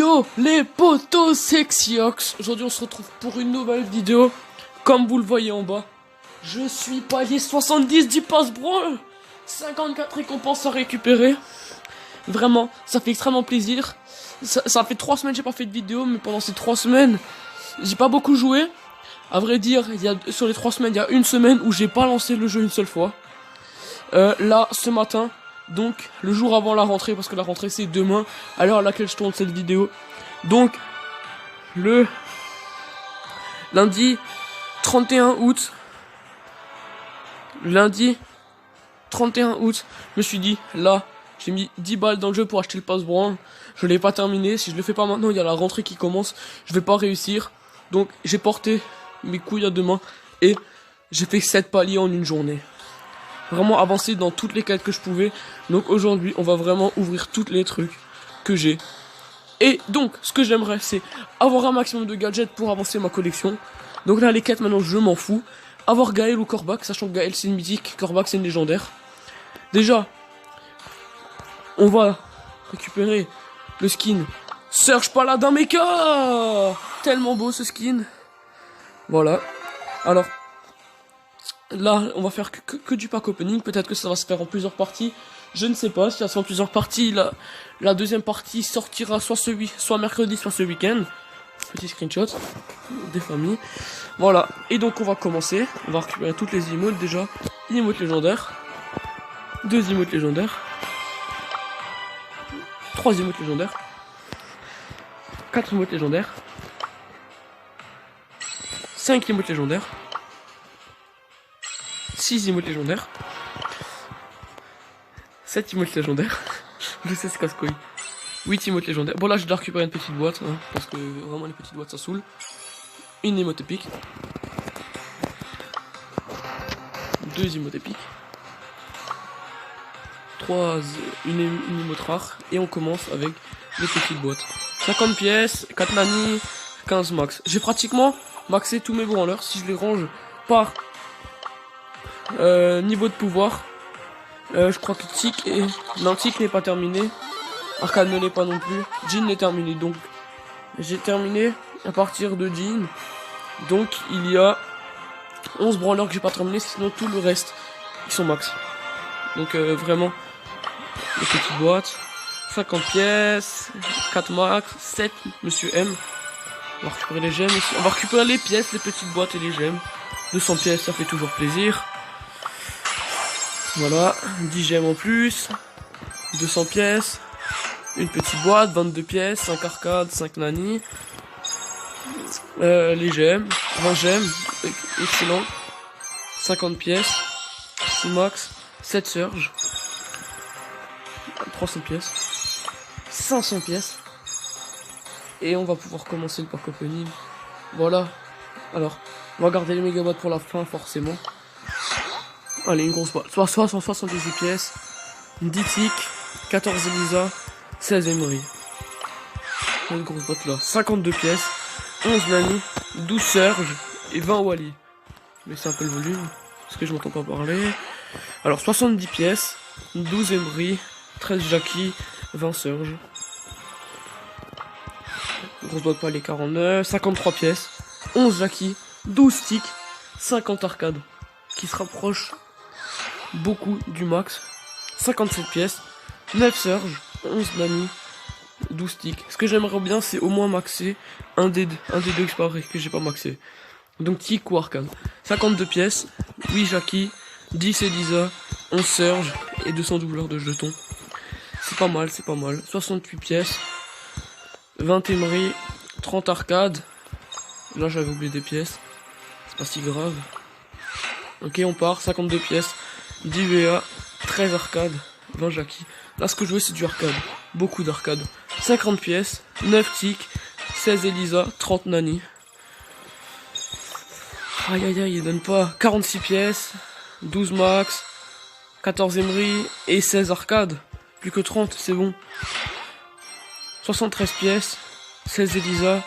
Yo les potos sexyox. Aujourd'hui on se retrouve pour une nouvelle vidéo. Comme vous le voyez en bas, je suis palier 70 du passe-branle. 54 récompenses à récupérer. Vraiment, ça fait extrêmement plaisir. Ça fait 3 semaines que j'ai pas fait de vidéo, mais pendant ces 3 semaines, j'ai pas beaucoup joué. À vrai dire, sur les 3 semaines, il y a une semaine où j'ai pas lancé le jeu une seule fois. Là, ce matin, donc le jour avant la rentrée, parce que la rentrée c'est demain, à l'heure à laquelle je tourne cette vidéo. Donc, le lundi 31 août, je me suis dit, là, j'ai mis 10 balles dans le jeu pour acheter le passe-branle. Je l'ai pas terminé. Si je le fais pas maintenant, il y a la rentrée qui commence. Je vais pas réussir. Donc, j'ai porté mes couilles à deux mains et j'ai fait 7 paliers en une journée. Vraiment avancé dans toutes les quêtes que je pouvais. Donc, aujourd'hui, on va vraiment ouvrir tous les trucs que j'ai. Et donc, ce que j'aimerais, c'est avoir un maximum de gadgets pour avancer ma collection. Donc là, les quêtes, maintenant, je m'en fous. Avoir Gaël ou Corbac, sachant que Gaël, c'est une mythique, Corbac, c'est une légendaire. Déjà, on va récupérer le skin Surge Paladin Mecha. Tellement beau, ce skin. Voilà. Alors, là, on va faire que du pack opening. Peut-être que ça va se faire en plusieurs parties. Je ne sais pas si ça se fait en plusieurs parties. La deuxième partie sortira soit mercredi, soit ce week-end. Petit screenshot des familles. Voilà. Et donc, on va commencer. On va récupérer toutes les emotes déjà. Emotes légendaires. 2 emotes légendaires. 3 emotes légendaires. 4 emotes légendaires. 5 emotes légendaires. 6 emotes légendaires. 7 emotes légendaires. Je sais ce casse-couille. 8 emotes légendaires. Bon là je dois récupérer une petite boîte, hein, parce que vraiment les petites boîtes ça saoule. Une emote épique. 2 emotes épiques. Une emote rare. Et on commence avec les petites boîtes. 50 pièces, 4 nani, 15 max. J'ai pratiquement maxé tous mes branleurs. Si je les range par niveau de pouvoir, je crois que Tic n'est pas terminé. Arcade ne l'est pas non plus. Jean est terminé. Donc j'ai terminé à partir de Jean. Donc il y a 11 branleurs que j'ai pas terminé. Sinon tout le reste ils sont max. Donc vraiment les petites boîtes. 50 pièces, 4 max, 7 Monsieur M. On va récupérer les gemmes aussi. On va récupérer les pièces, les petites boîtes et les gemmes. 200 pièces, ça fait toujours plaisir. Voilà, 10 gemmes en plus. 200 pièces. Une petite boîte, 22 pièces, 5 arcades, 5 nani. Les gemmes, 20 gemmes, excellent. 50 pièces, 6 max, 7 surges. 300 pièces. 500 pièces. Et on va pouvoir commencer le pack opening. Voilà. Alors, on va garder les mégabots pour la fin, forcément. Allez, une grosse boîte. 178 pièces. 10 tics. 14 Elisa. 16 Emery. Une grosse boîte là. 52 pièces. 11 Nani. 12 Surge. Et 20 Wally. Je vais laisser un peu le volume. Parce que je m'entends pas parler. Alors, 70 pièces. 12 Emery. 13 Jackie. 20 Surge. Grosse boîte pas les 49, 53 pièces, 11 Jackie, 12 sticks, 50 arcades, qui se rapprochent beaucoup du max, 57 pièces, 9 surges, 11 nani, 12 sticks. Ce que j'aimerais bien c'est au moins maxer un des deux expareils que j'ai pas maxé. Donc tick ou arcade. 52 pièces, 8 Jackie, 10 Elisa, 11 surges et 200 doubleurs de jetons. C'est pas mal, c'est pas mal. 68 pièces. 20 Emery, 30 arcades. Là j'avais oublié des pièces. C'est pas si grave. Ok on part, 52 pièces. 10 VA, 13 arcades, 20 Jackie. Là ce que je veux c'est du arcade. Beaucoup d'arcades. 50 pièces, 9 tics, 16 Elisa, 30 nani. Aïe aïe aïe il donne pas. 46 pièces, 12 max, 14 Emery et 16 arcades. Plus que 30 c'est bon. 73 pièces, 16 Elisa,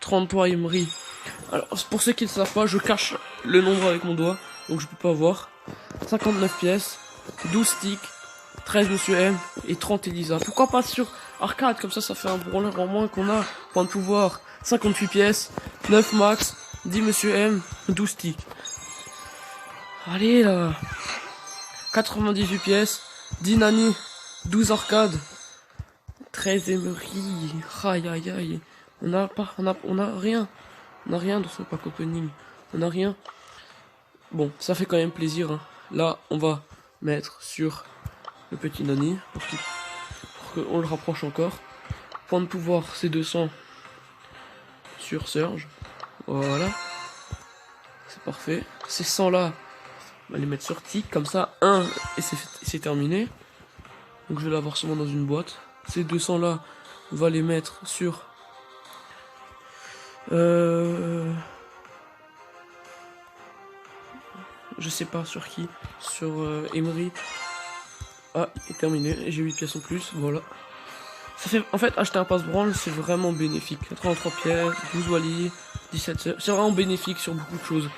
33 Emery. Alors, pour ceux qui ne savent pas, je cache le nombre avec mon doigt, donc je peux pas voir. 59 pièces, 12 sticks, 13 Monsieur M et 30 Elisa. Pourquoi pas sur Arcade, comme ça fait un brawler en moins qu'on a. Point de pouvoir, 58 pièces, 9 max, 10 Monsieur M, 12 sticks. Allez là. 98 pièces, 10 Nani, 12 arcade, 13 Emery. Aïe aïe aïe. On a rien. On a rien dans ce pack opening. On a rien. Bon, ça fait quand même plaisir. Hein. Là, on va mettre sur le petit Nani pour qu'on le rapproche encore. Point de pouvoir, c'est 200 sur Surge. Voilà. C'est parfait. Ces 100 là, on va les mettre sur Tic. Comme ça, 1 et c'est terminé. Donc je vais l'avoir seulement dans une boîte. Ces 200 là, on va les mettre sur... je sais pas sur qui. Sur Emery. Ah, il est terminé. J'ai 8 pièces en plus. Voilà. Ça fait, en fait, acheter un passe-branle, c'est vraiment bénéfique. 83 pièces, 12 Wally, 17 sœurs. C'est vraiment bénéfique sur beaucoup de choses.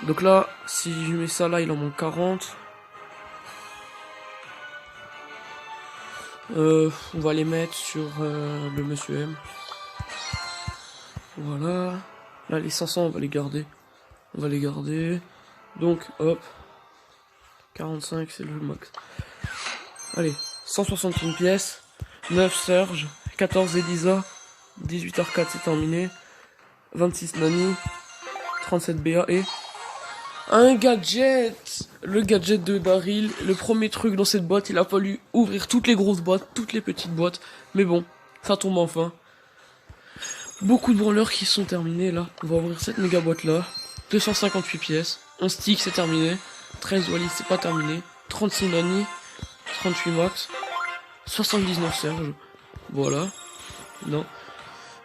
Donc là, si je mets ça là, il en manque 40. On va les mettre sur le Monsieur M. Voilà. Là, les 500, on va les garder. On va les garder. Donc, hop. 45, c'est le max. Allez, 161 pièces. 9 Surge. 14 Elisa. 18 arcade, c'est terminé. 26 Nani. 37 BA et... un gadget. Le gadget de Daryl. Le premier truc dans cette boîte, il a fallu ouvrir toutes les grosses boîtes, toutes les petites boîtes. Mais bon, ça tombe enfin. Beaucoup de brawlers qui sont terminés là. On va ouvrir cette méga boîte là. 258 pièces. 11 sticks, c'est terminé. 13 Wally, c'est pas terminé. 36 Nani. 38 max. 79 Serge. Voilà. Non.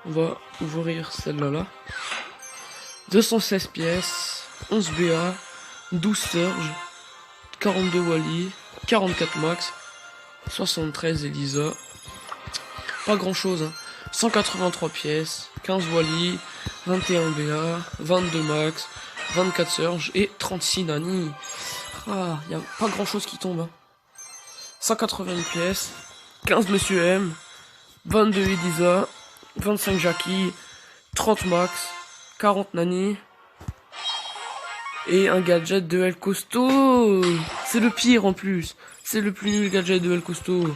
On va ouvrir celle-là là. 216 pièces. 11 BA. 12 Surge. 42 Wally. 44 max. 73 Elisa. Pas grand chose hein. 183 pièces, 15 Wally, 21 BA, 22 max, 24 Surge et 36 Nani. Ah, y a pas grand chose qui tombe. Hein. 180 pièces, 15 Monsieur M, 22 Elisa, 25 Jackie, 30 max, 40 Nani. Et un gadget de El Costo. C'est le pire en plus. C'est le plus nul gadget de El Costo.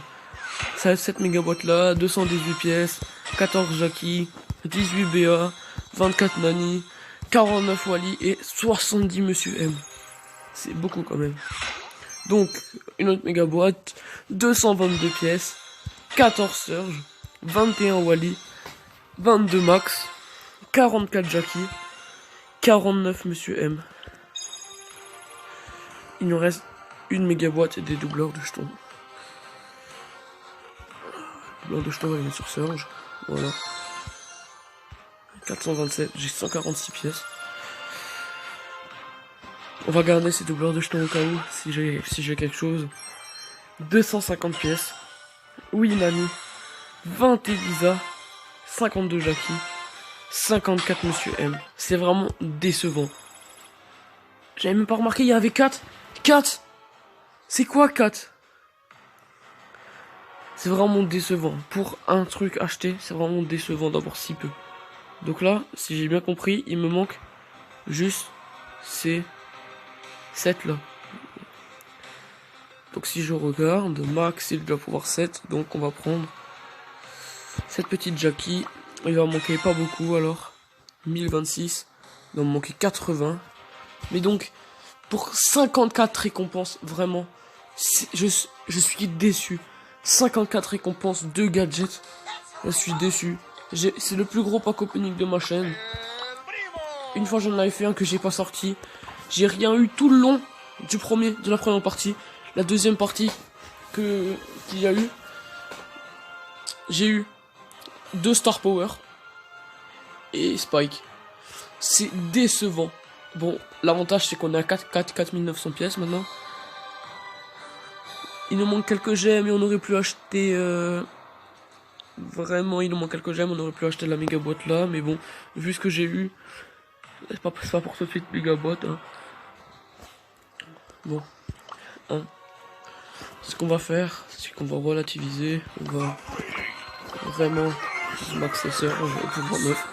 Ça a cette méga boîte là, 218 pièces, 14 Jackie, 18 BA, 24 Nani, 49 Wally et 70 Monsieur M. C'est beaucoup quand même. Donc, une autre méga boîte, 222 pièces, 14 Surge, 21 Wally, 22 Max, 44 Jackie, 49 Monsieur M. Il nous reste une méga boîte et des doubleurs de jetons. Doubleur de jetons, on va les mettre sur Surge. Voilà. 427, j'ai 146 pièces. On va garder ces doubleurs de jetons au cas où, si j'ai quelque chose. 250 pièces. Oui, Nani. 20 Elisa. 52 Jackie. 54 Monsieur M. C'est vraiment décevant. J'avais même pas remarqué, il y avait 4. 4. C'est quoi 4? C'est vraiment décevant. Pour un truc acheté, c'est vraiment décevant d'avoir si peu. Donc là, si j'ai bien compris, il me manque juste ces 7 là. Donc si je regarde, Max il doit pouvoir 7, donc on va prendre cette petite Jackie. Il va manquer pas beaucoup alors. 1026, il va me manquer 80. Mais donc, pour 54 récompenses, vraiment, je suis déçu. 54 récompenses, 2 gadgets, je suis déçu. C'est le plus gros pack opening de ma chaîne. Une fois j'en avais fait un que j'ai pas sorti. J'ai rien eu tout le long de la première partie. La deuxième partie qu'il y a eu, j'ai eu 2 Star Power et Spike. C'est décevant. Bon, l'avantage c'est qu'on est à 4900 pièces maintenant. Il nous manque quelques gemmes et on aurait pu acheter... Vraiment, il nous manque quelques gemmes, on aurait pu acheter la méga boîte là. Mais bon, vu ce que j'ai eu, c'est pas pour tout de suite méga boîte. Hein. Bon. Hein. ce qu'on va faire, c'est qu'on va relativiser, on va vraiment max serge au pouvoir 9.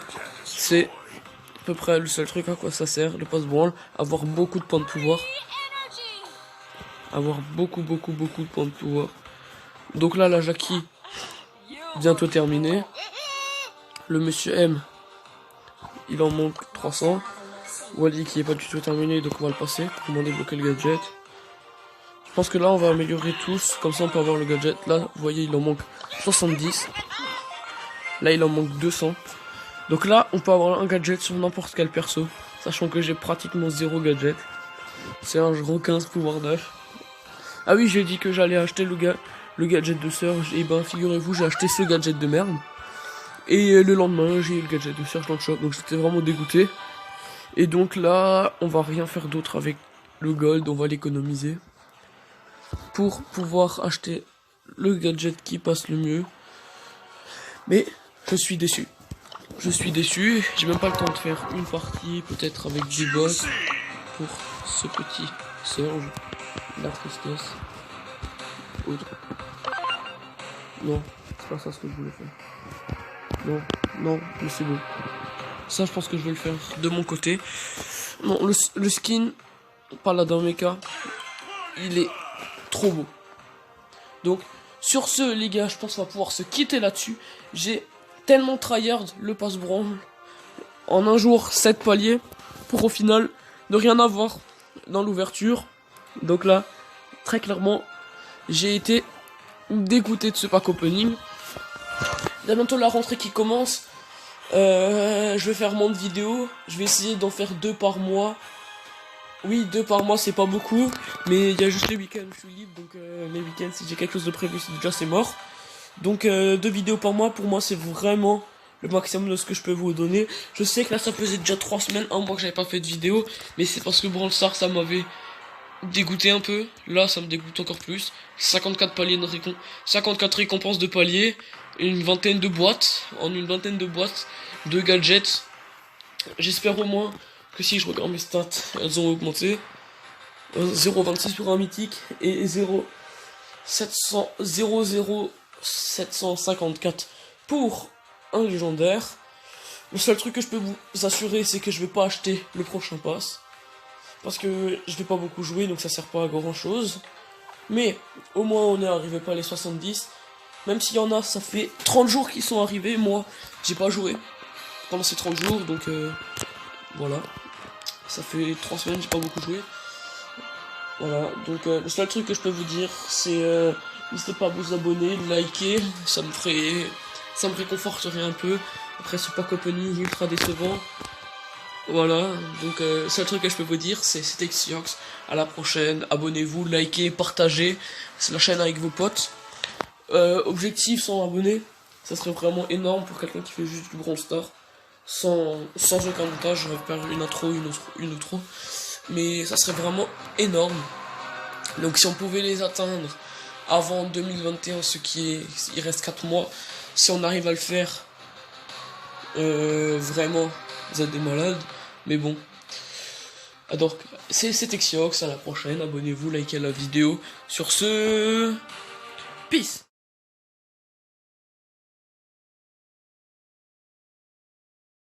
C'est à peu près le seul truc à quoi ça sert, le passe-branle, avoir beaucoup de points de pouvoir. Avoir beaucoup de points de pouvoir. Donc là, la Jackie, bientôt terminée. Le monsieur M, il en manque 300. Wally qui est pas du tout terminé, donc on va le passer pour comment débloquer le gadget. Je pense que là on va améliorer tous, comme ça on peut avoir le gadget. Là vous voyez il en manque 70. Là il en manque 200. Donc là on peut avoir un gadget sur n'importe quel perso, sachant que j'ai pratiquement 0 gadget. C'est un genre 15 pouvoir 9. Ah oui, j'ai dit que j'allais acheter le gadget de Surge, et ben figurez-vous j'ai acheté ce gadget de merde. Et le lendemain j'ai eu le gadget de Surge dans le shop, donc j'étais vraiment dégoûté. Et donc là, on va rien faire d'autre avec le gold, on va l'économiser pour pouvoir acheter le gadget qui passe le mieux. Mais je suis déçu. Je suis déçu, j'ai même pas le temps de faire une partie, peut-être avec des boss pour ce petit Surge. La tristesse. Autre. Non, c'est pas ça ce que je voulais faire. Non, mais c'est bon. Ça, je pense que je vais le faire de mon côté. Non, le skin Paladin Mecha, il est trop beau. Donc, sur ce, les gars, je pense qu'on va pouvoir se quitter là-dessus. J'ai tellement tryhard le passe-branle en un jour 7 paliers pour au final ne rien avoir dans l'ouverture. Donc là, très clairement, j'ai été dégoûté de ce pack opening. Il y a bientôt la rentrée qui commence. Je vais faire moins de vidéos. Je vais essayer d'en faire 2 par mois. Oui, 2 par mois, c'est pas beaucoup. Mais il y a juste les week-ends, je suis libre. Donc les week-ends, si j'ai quelque chose de prévu, c'est mort. Donc 2 vidéos par mois, pour moi, c'est vraiment le maximum de ce que je peux vous donner. Je sais que là, ça faisait déjà 3 semaines, un mois que j'avais pas fait de vidéo. Mais c'est parce que Brawl Stars, ça m'avait dégoûté un peu. Là, ça me dégoûte encore plus. 54 paliers de 54 récompenses de paliers. Une vingtaine de boîtes. En une vingtaine de boîtes de gadgets. J'espère au moins que si je regarde mes stats, elles ont augmenté. 0,26 pour un mythique et 0,754 pour un légendaire. Le seul truc que je peux vous assurer, c'est que je vais pas acheter le prochain pass. Parce que je vais pas beaucoup jouer, donc ça sert pas à grand chose. Mais au moins on est arrivé pas les 70. Même s'il y en a, ça fait 30 jours qu'ils sont arrivés. Moi, j'ai pas joué pendant ces 30 jours, donc voilà. Ça fait 3 semaines, j'ai pas beaucoup joué. Voilà, donc le seul truc que je peux vous dire, c'est n'hésitez pas à vous abonner, liker, ça me réconforterait un peu. Après ce pack opening ultra décevant. Voilà, donc le seul truc que je peux vous dire, c'était Xiox. À la prochaine, abonnez-vous, likez, partagez la chaîne avec vos potes. Objectif 100 abonnés, ça serait vraiment énorme pour quelqu'un qui fait juste du Brawl Stars. Sans aucun montage, je vais faire une intro, une outro. Mais ça serait vraiment énorme. Donc si on pouvait les atteindre avant 2021, il reste 4 mois, si on arrive à le faire, vraiment, vous êtes des malades. Mais bon. Donc, c'était Xiox, à la prochaine, abonnez-vous, likez la vidéo. Sur ce, peace.